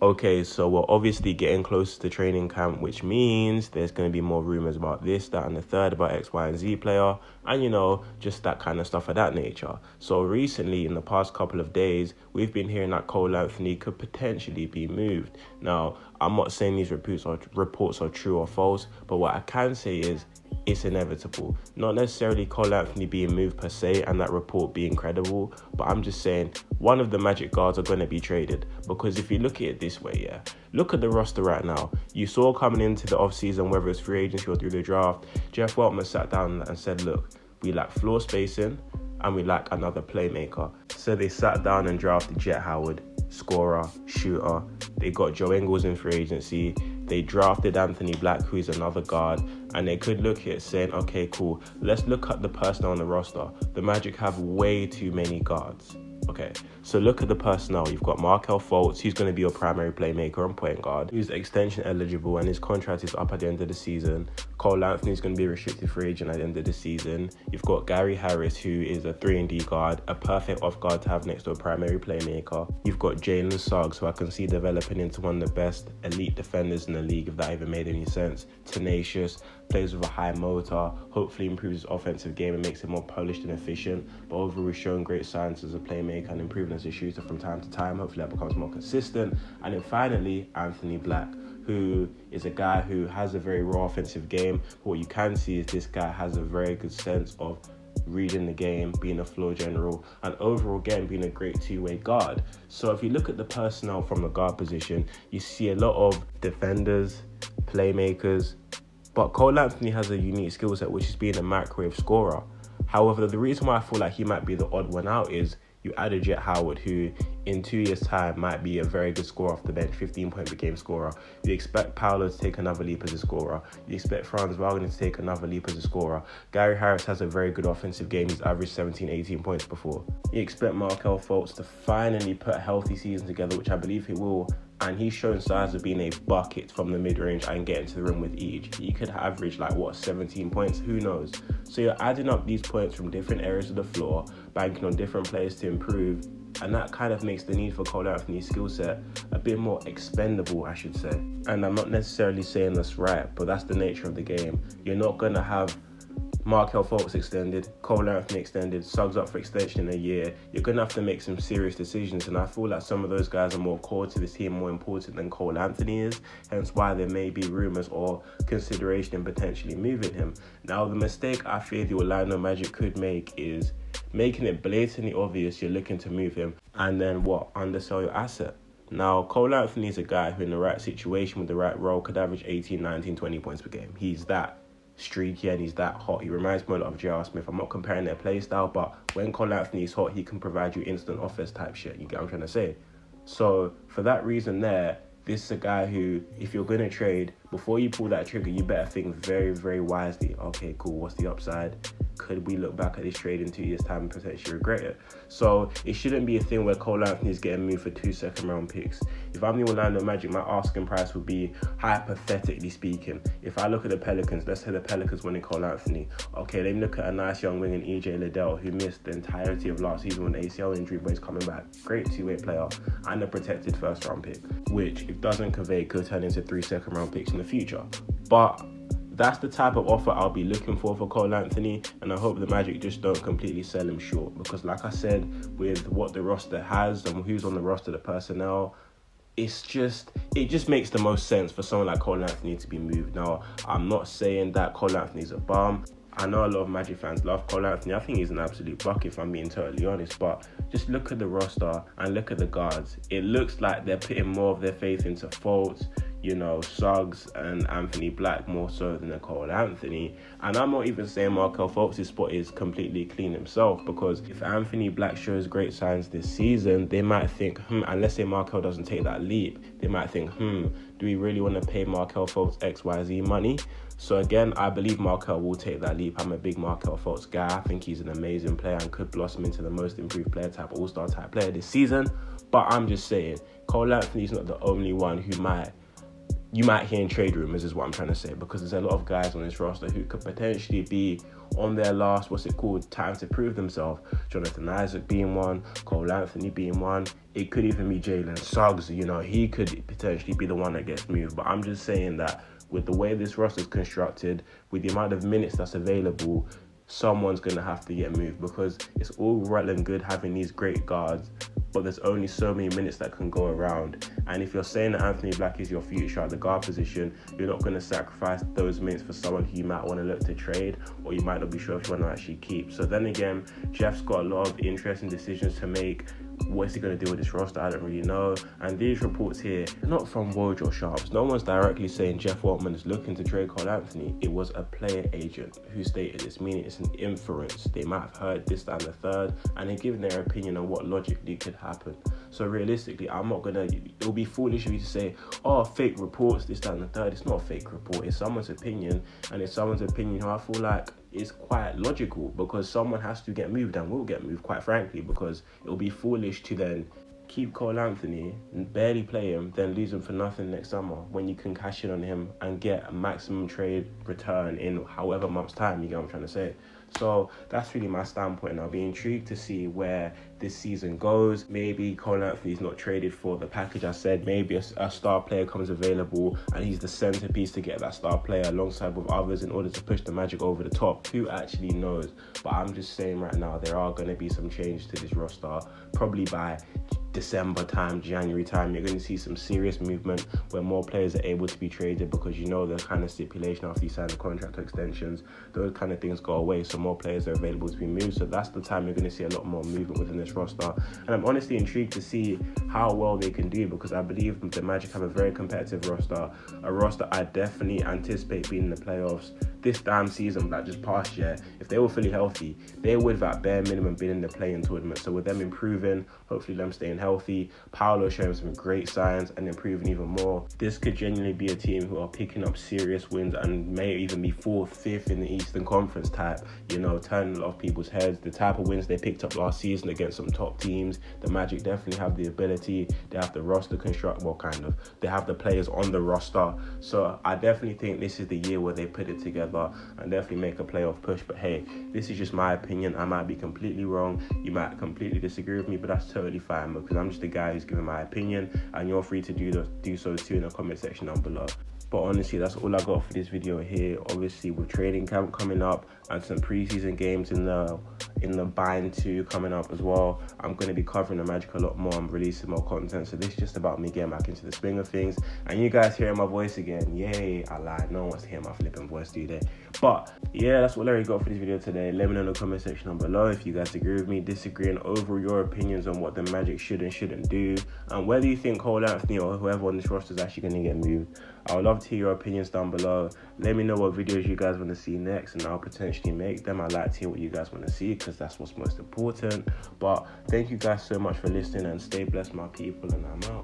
Okay, so we're obviously getting closer to training camp, which means there's going to be more rumors about this, that, and the third, about X, Y, and Z player, and just that kind of stuff of that nature. So recently, in the past couple of days, we've been hearing that Cole Anthony could potentially be moved. Now, I'm not saying these reports are true or false, but what I can say is it's inevitable. Not necessarily Cole Anthony being moved per se and that report being credible, but I'm just saying one of the Magic guards are going to be traded. Because if you look at it this way, look at the roster right now. You saw coming into the offseason, whether it's free agency or through the draft, Jeff Weltman sat down and said, look, we lack floor spacing and we lack another playmaker. So they sat down and drafted Jet Howard, scorer, shooter. They got Joe Ingles in free agency. They drafted Anthony Black, who is another guard, and they could look at it saying, okay, cool, let's look at the personnel on the roster. The Magic have way too many guards. Okay, so look at the personnel. You've got Markelle Fultz, who's going to be your primary playmaker and point guard, who's extension eligible and his contract is up at the end of the season. Cole Anthony is going to be a restricted free agent at the end of the season. You've got Gary Harris, who is a 3-and-D guard, a perfect off guard to have next to a primary playmaker. You've got Jalen Suggs, who I can see developing into one of the best elite defenders in the league, if that even made any sense. Tenacious, plays with a high motor, hopefully improves his offensive game and makes it more polished and efficient, but overall he's shown great signs as a playmaker and improving as a shooter from time to time. Hopefully that becomes more consistent. And then finally, Anthony Black, who is a guy who has a very raw offensive game. But what you can see is this guy has a very good sense of reading the game, being a floor general, and overall, again, being a great two-way guard. So if you look at the personnel from the guard position, you see a lot of defenders, playmakers, but Cole Anthony has a unique skill set, which is being a microwave scorer. However, the reason why I feel like he might be the odd one out is you added Jet Howard, who in 2 years' time might be a very good scorer off the bench, 15-point per game scorer. You expect Paolo to take another leap as a scorer. You expect Franz Wagner to take another leap as a scorer. Gary Harris has a very good offensive game. He's averaged 17, 18 points before. You expect Markelle Fultz to finally put a healthy season together, which I believe he will. And he's shown signs of being a bucket from the mid-range and getting to the rim with each. He could average 17 points, who knows? So you're adding up these points from different areas of the floor, banking on different players to improve, and that kind of makes the need for Cole Anthony's skill set a bit more expendable, I should say. And I'm not necessarily saying that's right, but that's the nature of the game. You're not going to have Markelle Fultz extended, Cole Anthony extended, Suggs up for extension in a year. You're going to have to make some serious decisions, and I feel like some of those guys are more core to this team, more important than Cole Anthony is, hence why there may be rumours or consideration in potentially moving him. Now, the mistake I fear the Orlando Magic could make is making it blatantly obvious you're looking to move him, and then undersell your asset. Now, Cole Anthony is a guy who in the right situation with the right role could average 18, 19, 20 points per game. He's that streaky and he's that hot. He reminds me a lot of J.R. Smith. I'm not comparing their play style, but when Cole Anthony is hot, he can provide you instant offense type shit. You get what I'm trying to say? So for that reason there, this is a guy who, if you're going to trade, before you pull that trigger, you better think very, very wisely. Okay, cool. What's the upside? Could we look back at this trade in 2 years' time and potentially regret it? So it shouldn't be a thing where Cole Anthony is getting moved for 2 second-round picks. If I'm the Orlando Magic, my asking price would be, hypothetically speaking, if I look at the Pelicans, let's say the Pelicans winning Cole Anthony. Okay, let me look at a nice young wing in EJ Liddell, who missed the entirety of last season with an ACL injury, but he's coming back. Great two-way player and a protected first-round pick, which, if doesn't convey, could turn into 3 second-round picks in the future. But that's the type of offer I'll be looking for Cole Anthony, and I hope the Magic just don't completely sell him short, because like I said, with what the roster has and who's on the roster, the personnel, it just makes the most sense for someone like Cole Anthony to be moved. Now, I'm not saying that Cole Anthony's a bum. I know a lot of Magic fans love Cole Anthony. I think he's an absolute bucket, if I'm being totally honest, but just look at the roster and look at the guards. It looks like they're putting more of their faith into Fultz, Suggs and Anthony Black more so than Cole Anthony. And I'm not even saying Markelle Fultz's spot is completely clean himself, because if Anthony Black shows great signs this season, they might think, and let's say Markelle doesn't take that leap, they might think, do we really want to pay Markelle Fultz XYZ money? So again, I believe Markelle will take that leap. I'm a big Markelle Fultz guy. I think he's an amazing player and could blossom into the most improved player type, all-star type player this season. But I'm just saying, Cole Anthony's not the only one who might you might hear in trade rumors is what I'm trying to say, because there's a lot of guys on this roster who could potentially be on their last, time to prove themselves. Jonathan Isaac being one, Cole Anthony being one. It could even be Jalen Suggs, he could potentially be the one that gets moved. But I'm just saying that with the way this roster is constructed, with the amount of minutes that's available, someone's going to have to get moved, because it's all well and good having these great guards, but there's only so many minutes that can go around. And if you're saying that Anthony Black is your future at the guard position, you're not going to sacrifice those minutes for someone who you might want to look to trade, or you might not be sure if you want to actually keep. So then again, Jeff's got a lot of interesting decisions to make. What's he going to do with this roster? I don't really know. And these reports here, not from Woj or Sharps. No one's directly saying Jeff Waltman is looking to trade Cole Anthony. It was a player agent who stated this, meaning it's an inference. They might have heard this, that, and the third, and they're giving their opinion on what logically could happen. So realistically, it'll be foolish of you to say, oh, fake reports, this, that, and the third. It's not a fake report. It's someone's opinion, and it's someone's opinion who I feel like is quite logical, because someone has to get moved and will get moved, quite frankly, because it'll be foolish to then keep Cole Anthony and barely play him, then lose him for nothing next summer, when you can cash in on him and get a maximum trade return in however months time. You get what I'm trying to say? So that's really my standpoint, and I'll be intrigued to see where this season goes. Maybe Cole Anthony's not traded for the package I said. Maybe a star player comes available and he's the centerpiece to get that star player alongside with others in order to push the Magic over the top. Who actually knows? But I'm just saying right now, there are going to be some change to this roster, probably by December time, January time. You're going to see some serious movement where more players are able to be traded, because the kind of stipulation after you sign the contract extensions, those kind of things go away, so more players are available to be moved. So that's the time you're going to see a lot more movement within this roster, and I'm honestly intrigued to see how well they can do, because I believe the Magic have a very competitive roster, a roster I definitely anticipate being in the playoffs this damn season, like just past year. If they were fully healthy, they would have at bare minimum been in the play-in tournament. So with them improving, hopefully them staying healthy, Paolo showing some great signs and improving even more, this could genuinely be a team who are picking up serious wins and may even be 4th, 5th in the Eastern Conference type, turning a lot of people's heads. The type of wins they picked up last season against some top teams, the Magic definitely have the ability, they have the roster they have the players on the roster. So I definitely think this is the year where they put it together and definitely make a playoff push. But hey, this is just my opinion. I might be completely wrong. You might completely disagree with me, but that's totally fine, because I'm just a guy who's giving my opinion, and you're free to do so too in the comment section down below. But honestly, that's all I got for this video here. Obviously, with training camp coming up and some preseason games in the bind too coming up as well, I'm going to be covering the Magic a lot more. I'm releasing more content, so this is just about me getting back into the swing of things, and you guys hearing my voice again. Yay, I lied. No one wants to hear my flipping voice, do they? But yeah, that's what Larry got for this video today. Let me know in the comment section down below if you guys agree with me, disagree, and over your opinions on what the Magic should and shouldn't do, and whether you think Cole Anthony or whoever on this roster is actually going to get moved. I would love to hear your opinions down below. Let me know what videos you guys want to see next, and I'll potentially make them. I like to hear what you guys want to see, because that's what's most important. But thank you guys so much for listening, and stay blessed, my people, and I'm out.